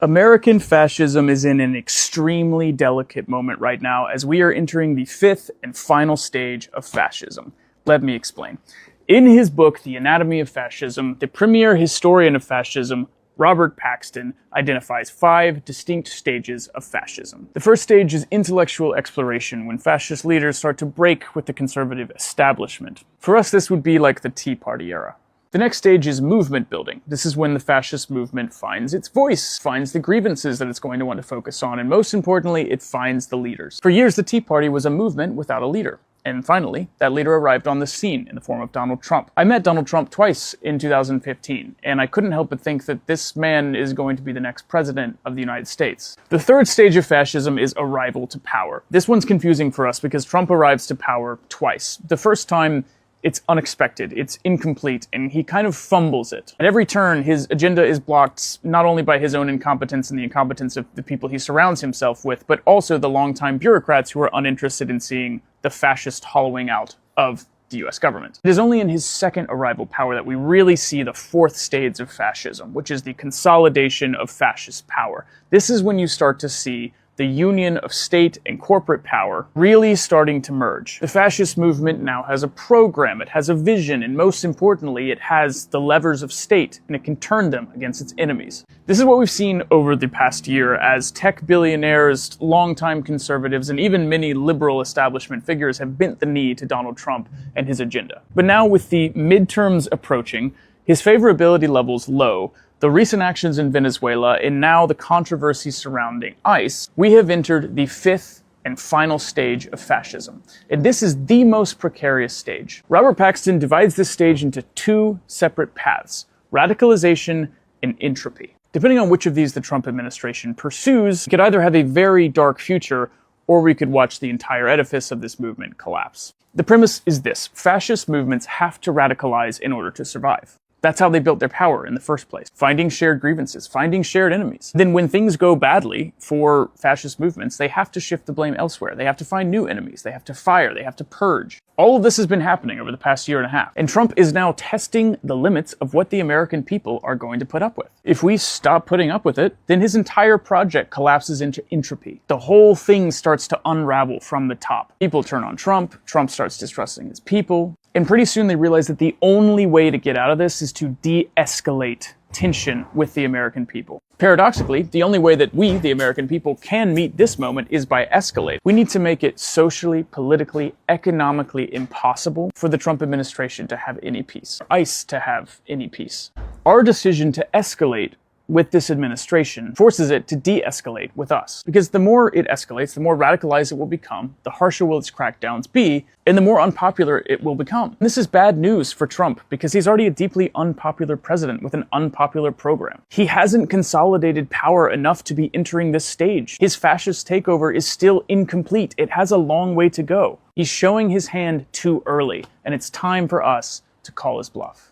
American fascism is in an extremely delicate moment right now as we are entering the fifth and final stage of fascism. Let me explain. In his book, The Anatomy of Fascism, the premier historian of fascism, Robert Paxton, identifies 5 distinct stages of fascism. The first stage is intellectual exploration, when fascist leaders start to break with the conservative establishment. For us, this would be like the Tea Party era. The next stage is movement building. This is when the fascist movement finds its voice, finds the grievances that it's going to want to focus on, and most importantly, it finds the leaders. For years, the Tea Party was a movement without a leader. And finally, that leader arrived on the scene in the form of Donald Trump. I met Donald Trump twice in 2015, and I couldn't help but think that this man is going to be the next president of the United States. The third stage of fascism is arrival to power. This one's confusing for us because Trump arrives to power twice. The first time, it's unexpected, it's incomplete, and he kind of fumbles it. At every turn, his agenda is blocked not only by his own incompetence and the incompetence of the people he surrounds himself with, but also the longtime bureaucrats who are uninterested in seeing the fascist hollowing out of the US government. It is only in his second arrival power that we really see the fourth stage of fascism, which is the consolidation of fascist power. This is when you start to see the union of state and corporate power really starting to merge. The fascist movement now has a program, it has a vision, and most importantly, it has the levers of state, and it can turn them against its enemies. This is what we've seen over the past year as tech billionaires, longtime conservatives, and even many liberal establishment figures have bent the knee to Donald Trump and his agenda. But now with the midterms approaching, his favorability levels low, the recent actions in Venezuela, and now the controversy surrounding ICE, we have entered the fifth and final stage of fascism. And this is the most precarious stage. Robert Paxton divides this stage into 2 separate paths: radicalization and entropy. Depending on which of these the Trump administration pursues, we could either have a very dark future, or we could watch the entire edifice of this movement collapse. The premise is this: fascist movements have to radicalize in order to survive. That's how they built their power in the first place. Finding shared grievances, finding shared enemies. Then when things go badly for fascist movements, they have to shift the blame elsewhere. They have to find new enemies. They have to fire. They have to purge. All of this has been happening over the past year and a half. And Trump is now testing the limits of what the American people are going to put up with. If we stop putting up with it, then his entire project collapses into entropy. The whole thing starts to unravel from the top. People turn on Trump. Trump starts distrusting his people. And pretty soon they realize that the only way to get out of this is to de-escalate tension with the American people. Paradoxically, the only way that we, the American people, can meet this moment is by escalate. We need to make it socially, politically, economically impossible for the Trump administration to have any peace, ICE to have any peace. Our decision to escalate with this administration forces it to de-escalate with us. Because the more it escalates, the more radicalized it will become, the harsher will its crackdowns be, and the more unpopular it will become. And this is bad news for Trump, because he's already a deeply unpopular president with an unpopular program. He hasn't consolidated power enough to be entering this stage. His fascist takeover is still incomplete. It has a long way to go. He's showing his hand too early, and it's time for us to call his bluff.